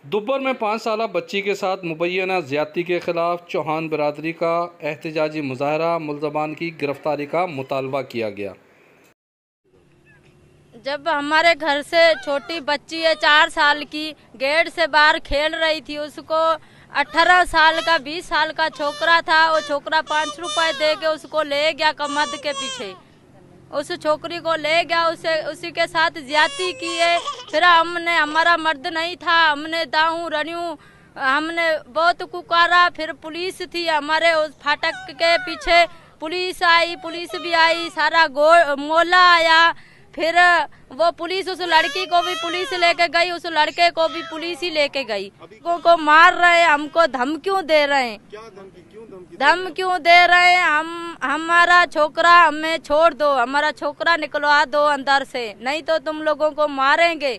दुब्बर में 5 साला बच्ची के साथ मुबैना ज़्यादती के खिलाफ चौहान बिरादरी का एहतजाजी मुजाहरा, मुलज़मान की गिरफ्तारी का मुतालबा किया गया। जब हमारे घर से छोटी बच्ची है 4 साल की, गेट से बाहर खेल रही थी, उसको 18 साल का 20 साल का छोकरा था, वो छोकरा 5 रुपए दे के उसको ले गया कमद के पीछे, उस छोकरी को ले गया, उसी के साथ ज्यादती की है। फिर हमने, हमारा मर्द नहीं था, हमने दाऊ रनियू, हमने बहुत पुकारा। फिर पुलिस थी हमारे उस फाटक के पीछे, पुलिस आई, पुलिस भी आई, सारा मोहल्ला आया। फिर वो पुलिस उस लड़की को भी पुलिस लेके गई, उस लड़के को भी पुलिस ही लेके गई। को मार रहे हैं, हमको धमकियों दे रहे हैं। क्या धमकी, क्यों धमकी धमकियों दे रहे हैं? हमारा छोकरा हमें छोड़ दो, हमारा छोकरा निकलवा दो अंदर से, नहीं तो तुम लोगों को मारेंगे,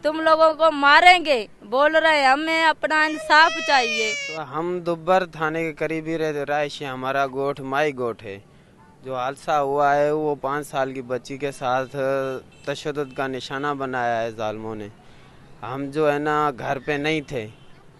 तुम लोगों को मारेंगे बोल रहे हैं। हमें अपना इंसाफ चाहिए। तो हम दुब्बर थाने के करीब ही रहायशी, हमारा गोठ माई गोठ है। जो हादसा हुआ है वो 5 साल की बच्ची के साथ तशद्दुद का निशाना बनाया है जालिमों ने। हम जो है ना घर पे नहीं थे,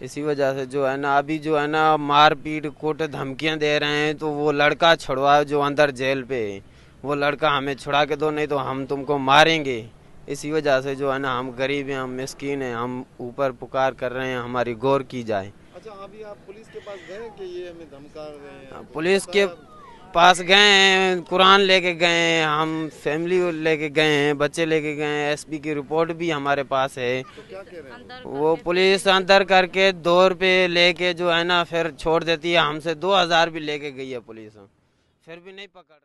इसी वजह से जो है ना अभी जो है ना मारपीट कोट धमकियां दे रहे हैं। तो वो लड़का छुड़वाओ जो अंदर जेल पे है, वो लड़का हमें छुड़ा के दो, नहीं तो हम तुमको मारेंगे। इसी वजह से जो है ना हम गरीब हैं, हम मिस्कीन हैं, हम ऊपर पुकार कर रहे हैं हमारी गौर की जाए। अच्छा, अभी आप पुलिस के पास गए कि ये हमें धमका रहे हैं? पुलिस के पास गए हैं, कुरान लेके गए हैं, हम फैमिली लेके गए हैं, बच्चे लेके गए हैं, एसपी की रिपोर्ट भी हमारे पास है। तो क्या कह रहे हैं वो पुलिस अंदर करके 2 रुपये लेके जो है ना फिर छोड़ देती है। हमसे 2000 भी लेके गई है पुलिस, फिर भी नहीं पकड़।